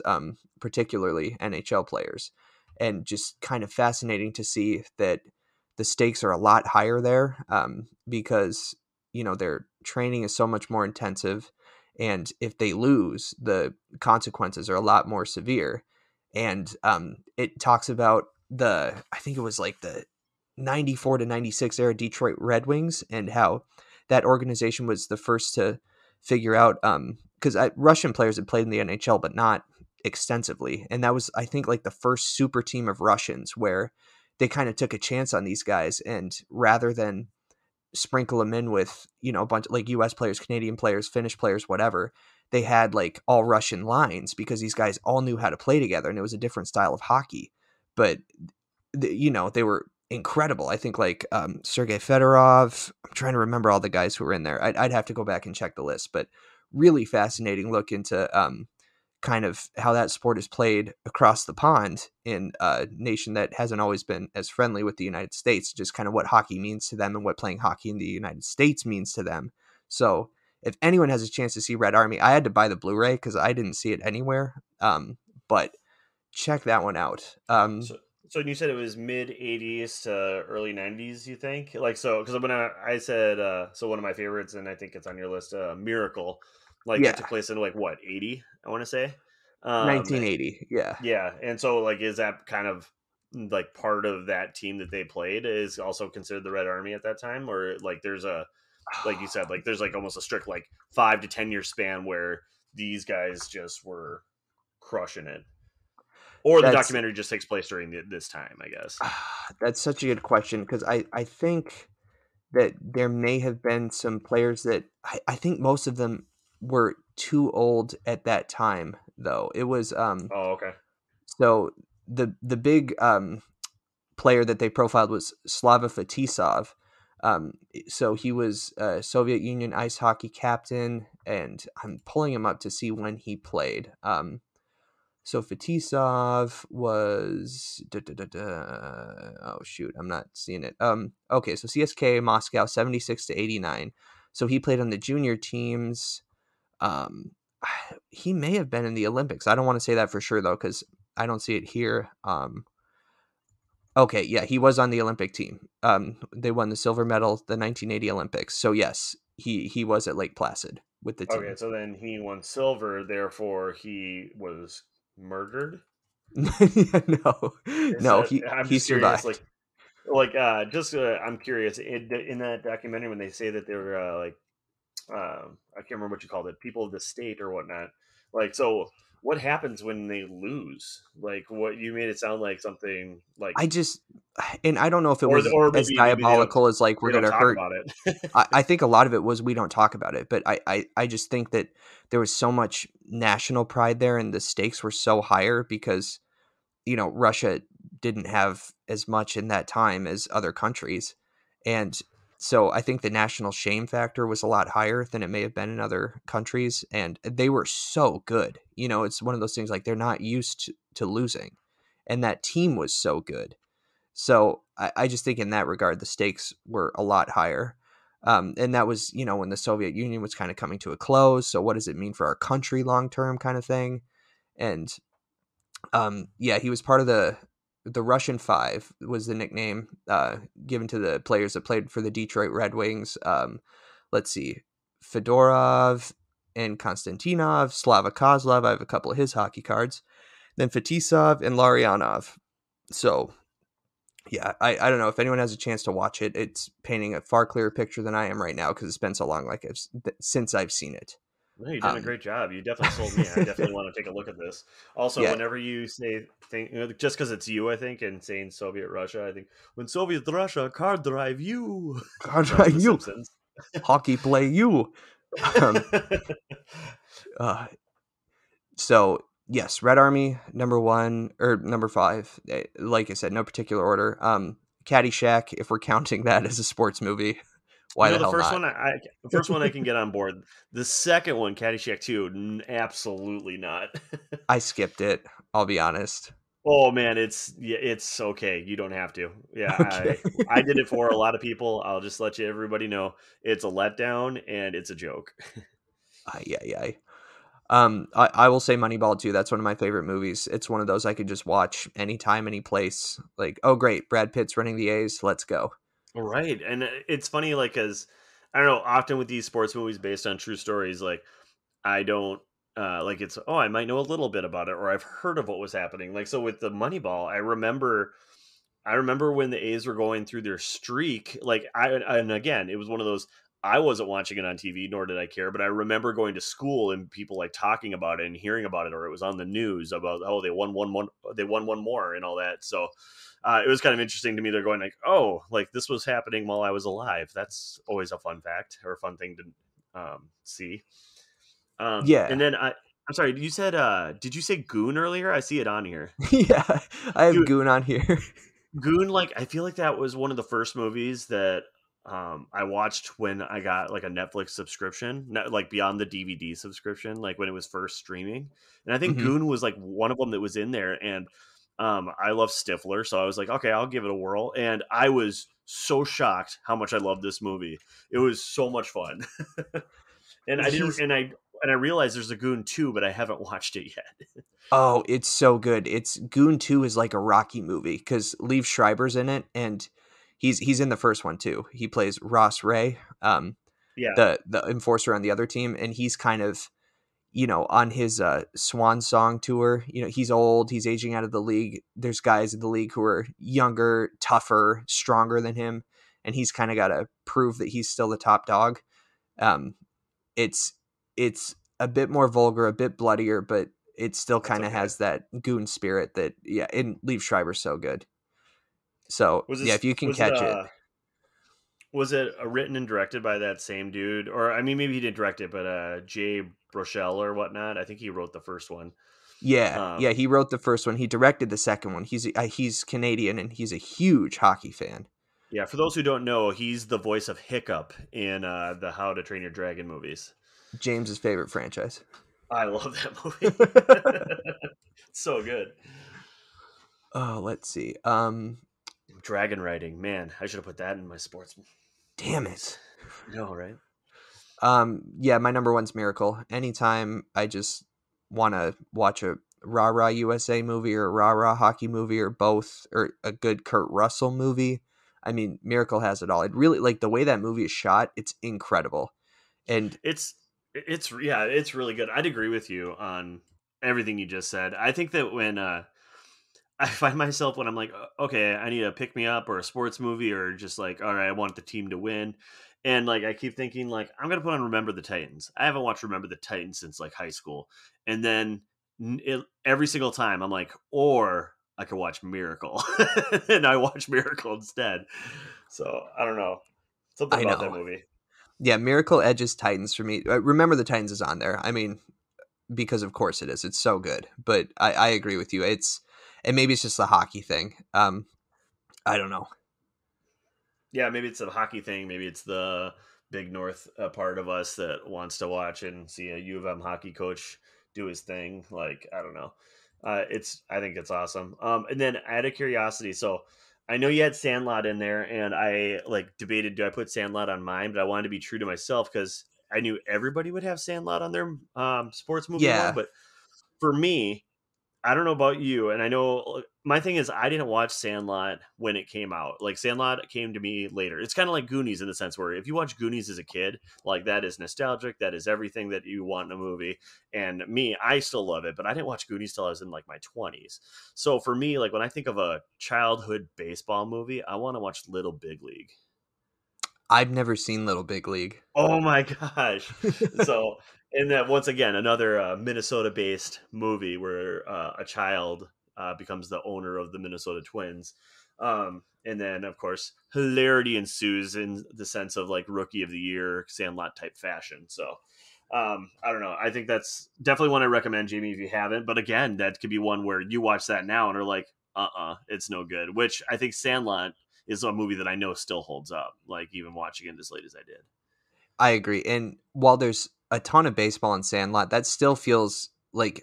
particularly NHL players. And just kind of fascinating to see that the stakes are a lot higher there, because their training is so much more intensive, and if they lose, the consequences are a lot more severe. And it talks about I think it was like the 94 to 96 era Detroit Red Wings, and how that organization was the first to figure out, because Russian players had played in the NHL but not extensively, and that was, I think, like the first super team of Russians where they kind of took a chance on these guys, and rather than sprinkle them in with a bunch like US players, Canadian players, Finnish players, whatever, they had like all Russian lines because these guys all knew how to play together, and it was a different style of hockey. But they were incredible. I think like Sergei Fedorov. I'm trying to remember all the guys who were in there. I'd have to go back and check the list, but really fascinating look into kind of how that sport is played across the pond in a nation that hasn't always been as friendly with the United States. Just kind of what hockey means to them and what playing hockey in the United States means to them. So if anyone has a chance to see Red Army, I had to buy the Blu-ray because I didn't see it anywhere. But check that one out. So you said it was mid '80s to early '90s. You think like so? Because when I said so, one of my favorites, and I think it's on your list, Miracle, like that Yeah, took place in like what '80? I want to say. Um, 1980. Yeah. yeah, and so like is that kind of like part of that team that they played is also considered the Red Army at that time, or like there's a like you said like there's like almost a strict like 5 to 10 year span where these guys just were crushing it, or the That's documentary just takes place during this time, I guess. that's such a good question, because I think that there may have been some players that I think most of them were too old at that time, though. It was Oh, okay. so the big player that they profiled was Slava Fetisov. So he was a Soviet Union ice hockey captain, and I'm pulling him up to see when he played. So Fetisov was oh shoot, I'm not seeing it. Okay, so CSK Moscow 76 to 89. So he played on the junior teams. Um, he may have been in the Olympics. I don't want to say that for sure though, because I don't see it here. Okay, yeah, he was on the Olympic team. They won the silver medal the 1980 Olympics. So yes, he was at Lake Placid with the Okay, team. so then he won silver, therefore he was murdered. No, Is no, that? he I'm he just curious. survived. Just I'm curious. In that documentary, when they say that they were I can't remember what you called it, people of the state or whatnot. Like, so what happens when they lose? Like, what you made it sound like something like, I just and I don't know if it or was or as maybe diabolical as like we're they don't gonna talk hurt. about it. I think a lot of it was we don't talk about it, but I just think that there was so much national pride there, and the stakes were so higher because Russia didn't have as much in that time as other countries, and so I think the national shame factor was a lot higher than it may have been in other countries, and they were so good. It's one of those things like they're not used to losing, and that team was so good. So I just think in that regard, the stakes were a lot higher. And that was, when the Soviet Union was kind of coming to a close. So what does it mean for our country long term kind of thing? And yeah, he was part of the Russian Five was the nickname given to the players that played for the Detroit Red Wings. Let's see, Fedorov and Konstantinov, Slava Kozlov. I have a couple of his hockey cards. Then Fetisov and Larionov. So yeah, I don't know if anyone has a chance to watch it. It's painting a far clearer picture than I am right now because it's been so long, since I've seen it. No, you're doing a Um, great job. You definitely sold me. I definitely want to take a look at this. Also, yeah, whenever you say thing, just because it's you, I think, and saying Soviet Russia, I think when Soviet Russia car drive you from The you Simpsons. hockey play you. Um, uh, so yes, Red Army number one or number five. Like I said, no particular order. Caddyshack, if we're counting that as a sports movie, why the The hell first not? one, the first one I can get on board. The second one, Caddyshack 2, absolutely not. I skipped it. I'll be honest. Oh man, it's okay. You don't have to. Yeah, Okay. I did it for a lot of people. I'll just let you everybody know it's a letdown and it's a joke. Yeah, yeah. I will say Moneyball too. That's one of my favorite movies. It's one of those I could just watch anytime, any place. Like, oh great, Brad Pitt's running the A's. Let's go. Right, and it's funny, like, cause I don't know. Often with these sports movies based on true stories, like I don't like it's I might know a little bit about it or I've heard of what was happening. Like so with the Moneyball, I remember when the A's were going through their streak. Like and again, it was one of those I wasn't watching it on TV, nor did I care. But I remember going to school and people like talking about it and hearing about it, or it was on the news about they won one more and all that. So it was kind of interesting to me. They're going like, oh, like this was happening while I was alive. That's always a fun fact or a fun thing to see. Yeah, And then I'm sorry. Did you say Goon earlier? I see it on here. yeah. I have Goon on here. Goon, like I feel like that was one of the first movies that I watched when I got like a Netflix subscription, not like beyond the DVD subscription, like when it was first streaming. And I think hmm Goon was like one of them that was in there. And I love Stifler, so I was like, okay, I'll give it a whirl. And I was so shocked how much I loved this movie. It was so much fun. And I didn't, He's and I realized there's a Goon 2, but I haven't watched it yet. Oh, it's so good. It's Goon 2 is like a Rocky movie because Liev Schreiber's in it, and he's in the first one too. He plays Ross Ray, Yeah, the enforcer on the other team, and he's kind of on his swan song tour. He's old, he's aging out of the league. There's guys in the league who are younger, tougher, stronger than him, and he's kind of got to prove that he's still the top dog. Um, it's it's a bit more vulgar, a bit bloodier, but it still that's kind of okay. has that goon spirit that and Liev Schreiber's so good. So Was yeah, this if you can was it catch it, was it written and directed by that same dude? Or I mean, maybe he didn't direct it, but Jay Brochelle or whatnot. I think he wrote the first one. yeah, Um, he wrote the first one. He directed the second one. He's Canadian and he's a huge hockey fan. yeah, for those who don't know, he's the voice of Hiccup in the How to Train Your Dragon movies. James's favorite franchise. I love that movie. So good. Oh, let's see. Dragon riding, man, I should have put that in my sports Damn movies. it. No, right? Yeah, my number one's Miracle. Anytime I just want to watch a rah rah USA movie or a rah rah hockey movie or both or a good Kurt Russell movie, I mean, Miracle has it all. It really like the way that movie is shot. It's incredible. And It's yeah, it's really good. I'd agree with you on everything you just said. I think that when I find myself when I'm like, okay, I need a pick me up or a sports movie or just like, all right, I want the team to win. And like, I keep thinking like, I'm going to put on Remember the Titans. I haven't watched Remember the Titans since like high school. And then every single time I'm like, or I could watch Miracle and I watch Miracle instead. So I don't know. Something I about that know, movie. yeah, Miracle edges Titans for me. Remember the Titans is on there. I mean, because of course it is. It's so good. But I agree with you. And maybe it's just the hockey thing. I don't know. Yeah, maybe it's a hockey thing. Maybe it's the big North part of us that wants to watch and see a U of M hockey coach do his thing. Like I don't know. I think it's awesome. And then out of curiosity, so I know you had Sandlot in there, and I like debated do I put Sandlot on mine, but I wanted to be true to myself because I knew everybody would have Sandlot on their sports movie one. Yeah. But for me, I don't know about you, and I know my thing is I didn't watch Sandlot when it came out. Like Sandlot came to me later. It's kind of like Goonies in the sense where if you watch Goonies as a kid, like that is nostalgic. That is everything that you want in a movie. And me, I still love it, but I didn't watch Goonies till I was in like my 20s. So for me, like when I think of a childhood baseball movie, I want to watch Little Big League. I've never seen Little Big League. Oh my gosh. So, and that once again, another Minnesota-based movie where a child becomes the owner of the Minnesota Twins. And then, of course, hilarity ensues in the sense of like Rookie of the Year, Sandlot type fashion. So, I don't know. I think that's definitely one I recommend, Jamie, if you haven't. But again, that could be one where you watch that now and are like, it's no good. Which I think Sandlot is a movie that I know still holds up, like even watching it as late as I did. I agree. And while there's a ton of baseball in Sandlot, that still feels like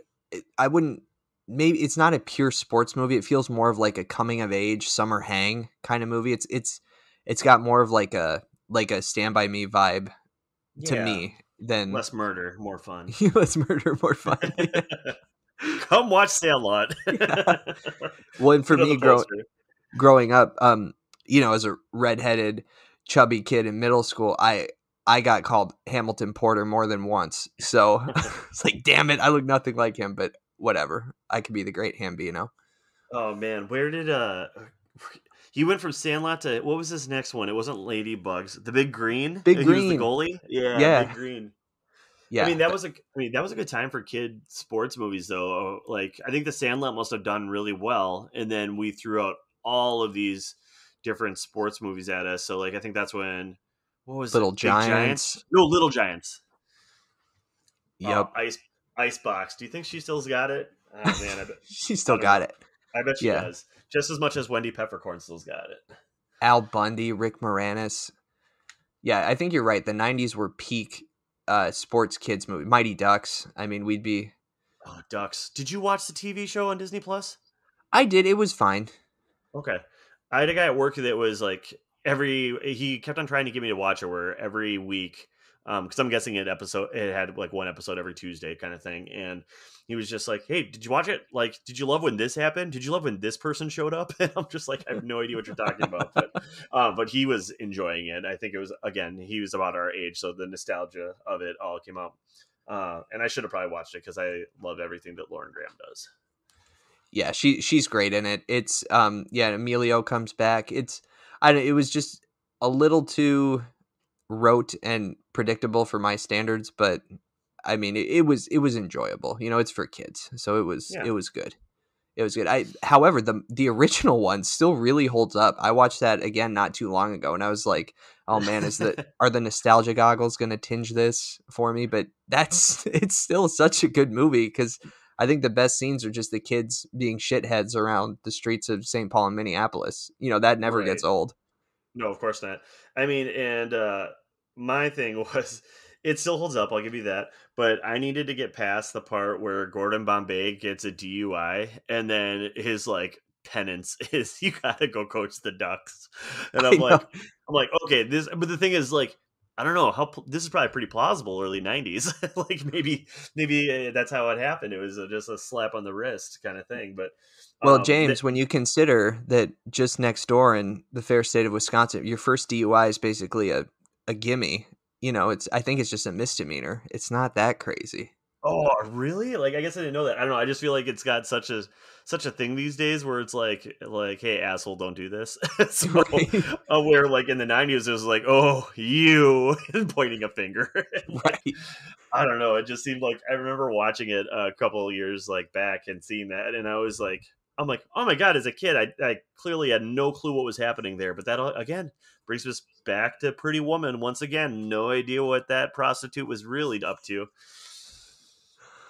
I wouldn't. Maybe it's not a pure sports movie. It feels more of like a coming of age summer hang kind of movie. It's got more of like a Stand by Me vibe to Yeah, me than less murder, more fun. Let's Murder More Fun. Come watch Sandlot. Yeah. Well, and for Put on me, the poster. growing up, as a redheaded, chubby kid in middle school, I got called Hamilton Porter more than once. So it's like, damn it, I look nothing like him, but whatever. I could be the great Hambino. Oh man, where did he went from Sandlot to what was his next one? It wasn't Ladybugs. The Big Green. Big He was the Green. goalie. Yeah, Big Yeah. Green. I Yeah. mean, that was a that was a good time for kid sports movies though. Like I think the Sandlot must have done really well, and then we threw out all of these different sports movies at us. So like I think that's when what was it? Little Big Giants? Giants. No, Little Giants. Oh, Yep. Icebox. Do you think she still's got it? Oh man, She I still don't got know. it. I bet she Yeah. does. Just as much as Wendy Peppercorn still's got it. Al Bundy, Rick Moranis. Yeah, I think you're right. The 90s were peak sports kids movie. Mighty Ducks. I mean, we'd be. Oh, Ducks. Did you watch the TV show on Disney Plus? I did. It was fine. Okay. I had a guy at work that was like he kept on trying to get me to watch it where every week because I'm guessing it had like one episode every Tuesday kind of thing, and he was just like, hey, did you watch it? Like, did you love when this happened? Did you love when this person showed up? And I'm just like, I have no idea what you're talking about, but he was enjoying it. I think it was, again, he was about our age, so the nostalgia of it all came out. And I should have probably watched it because I love everything that Lauren Graham does. Yeah, she's great in it. It's Emilio comes back. It was just a little too rote and predictable for my standards, but I mean it was enjoyable. It's for kids, so Yeah. it was good. It was good. However, the original one still really holds up. I watched that again not too long ago, and I was like, "Oh man, are the nostalgia goggles going to tinge this for me?" But it's still such a good movie because I think the best scenes are just the kids being shitheads around the streets of St. Paul and Minneapolis. That never Right. gets old. No, of course not. I mean, and my thing was, it still holds up. I'll give you that. But I needed to get past the part where Gordon Bombay gets a DUI, and then his like penance is you gotta go coach the Ducks. And I know. I'm like, okay, this. But the thing is, like, I don't know this is probably pretty plausible. Early '90s, like maybe that's how it happened. It was just a slap on the wrist kind of thing. But Well, th- James, when you consider that just next door in the fair state of Wisconsin, your first DUI is basically a gimme. I think it's just a misdemeanor. It's not that crazy. Oh, really? Like, I guess I didn't know that. I don't know. I just feel like it's got such a thing these days where it's like, hey, asshole, don't do this. So, Right. where like in the '90s, it was like, oh, you, and pointing a finger. And, like, Right. I don't know. It just seemed like I remember watching it a couple of years like back and seeing that, and I was like, I'm like, oh my god! As a kid, I clearly had no clue what was happening there. But that again brings us back to Pretty Woman once again. No idea what that prostitute was really up to.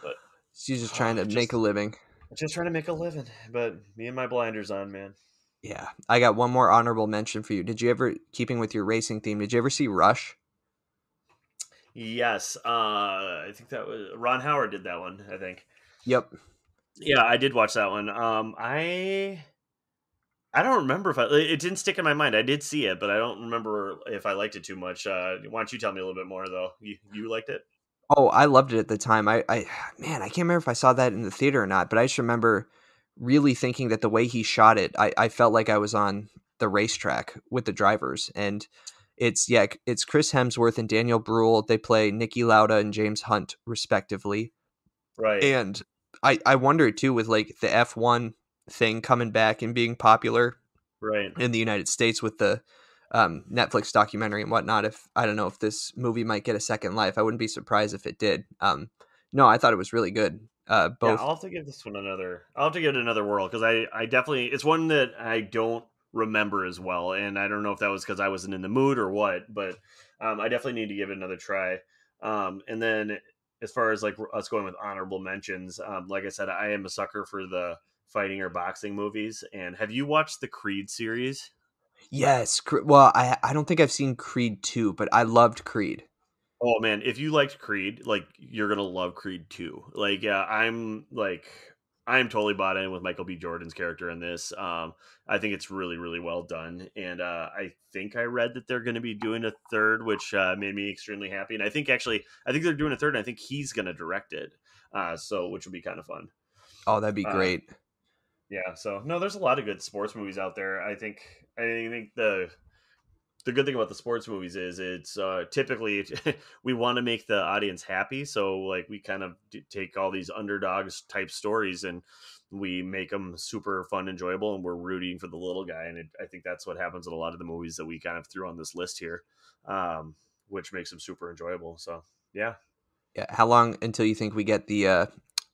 But She's just trying to make a just living. just trying to make a living. But me and my blinders on, man. Yeah. I got one more honorable mention for you. Did you ever, keeping with your racing theme, did you ever see Rush? Yes, I think that was Ron Howard did that one. I think. Yep. Yeah, I did watch that one. I don't remember if it didn't stick in my mind. I did see it, but I don't remember if I liked it too much. Why don't you tell me a little bit more though? You liked it? Oh, I loved it at the time. Man, I can't remember if I saw that in the theater or not, but I just remember really thinking that the way he shot it, I felt like I was on the racetrack with the drivers. And it's Chris Hemsworth and Daniel Bruhl. They play Niki Lauda and James Hunt respectively. Right, And I wonder too, with like the F1 thing coming back and being popular right. in the United States with the Netflix documentary and whatnot. If I don't know if this movie might get a second life, I wouldn't be surprised if it did. No, I thought it was really good. Yeah, Both. I'll have to give this one another. I'll have to give it another whirl because I definitely it's one that I don't remember as well, and I don't know if that was because I wasn't in the mood or what, but I definitely need to give it another try. And then as far as like us going with honorable mentions, like I said, I am a sucker for the fighting or boxing movies. And have you watched the Creed series? Yes. Well, I don't think I've seen Creed 2, but I loved Creed. Oh man, if you liked Creed, like you're gonna love Creed 2. Like, yeah, I'm totally bought in with Michael B. Jordan's character in this. I think it's really, really well done, and I think I read that they're going to be doing a third, which made me extremely happy. And I think they're doing a third, and I think he's going to direct it, so which will be kind of fun. Oh, that'd be Uh, great. yeah, so no, there's a lot of good sports movies out there. I think the good thing about the sports movies is it's typically we want to make the audience happy, so like we kind of take all these underdogs type stories and we make them super fun, enjoyable, and we're rooting for the little guy. And I think that's what happens in a lot of the movies that we kind of threw on this list here, which makes them super enjoyable. So yeah. Yeah. How long until you think we get the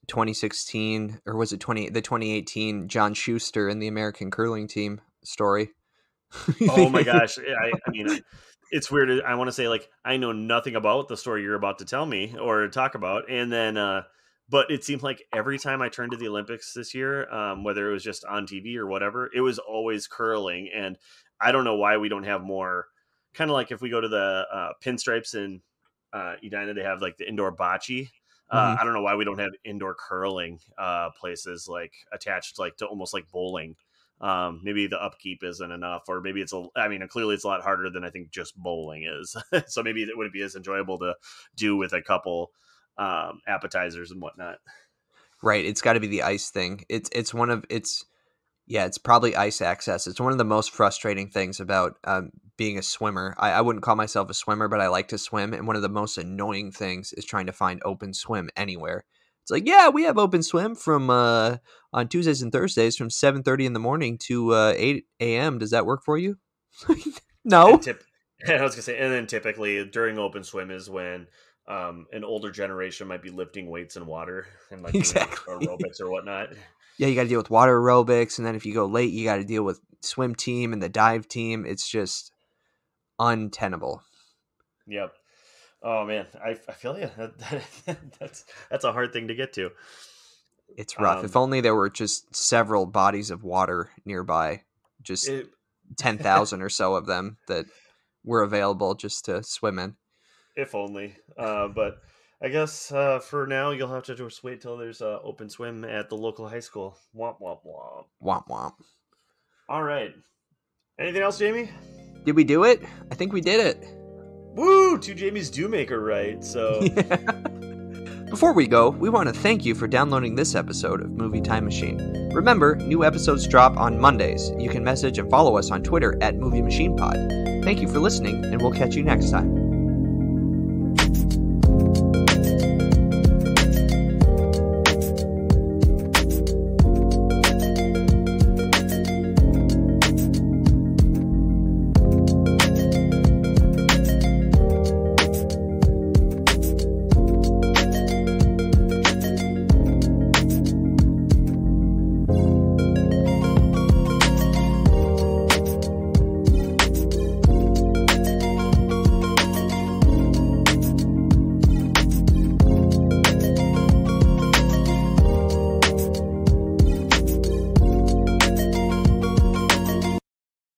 2016 or was it 2018 John Schuster and the American curling team story? Oh my gosh, I mean, it's weird. I want to say like I know nothing about the story you're about to tell me or talk about, and then but it seemed like every time I turned to the Olympics this year, whether it was just on TV or whatever, it was always curling, and I don't know why we don't have more. Kind of like if we go to the pinstripes in Edina, they have like the indoor bocce. Hmm. I don't know why we don't have indoor curling places like attached like to almost like bowling. Maybe the upkeep isn't enough, or maybe I mean, clearly it's a lot harder than I think just bowling is. So maybe it wouldn't be as enjoyable to do with a couple appetizers and whatnot. Right. It's got to be the ice thing. It's one of it's Yeah, it's probably ice access. It's one of the most frustrating things about being a swimmer. I wouldn't call myself a swimmer, but I like to swim. And one of the most annoying things is trying to find open swim anywhere. It's like, yeah, we have open swim from on Tuesdays and Thursdays from 7:30 in the morning to 8 a.m. Does that work for you? And No. tip, I was gonna say, and then typically during open swim is when an older generation might be lifting weights in water and like doing Exactly. aerobics or whatnot. Yeah, you got to deal with water aerobics, and then if you go late, you got to deal with swim team and the dive team. It's just untenable. Yep. Oh man, I feel you. That's a hard thing to get to. It's rough. If Um, only there were just several bodies of water nearby, just it, 10,000 or so of them that were available just to swim in. if only. But I guess for now you'll have to just wait till there's open swim at the local high school. Womp womp womp. Womp womp. All right. Anything else, Jamie? Did we do it? I think we did it. Woo! Two Jamies do make her right. So Yeah. Before we go, we want to thank you for downloading this episode of Movie Time Machine. Remember, new episodes drop on Mondays. You can message and follow us on Twitter at Movie Machine Pod. Thank you for listening, and we'll catch you next time.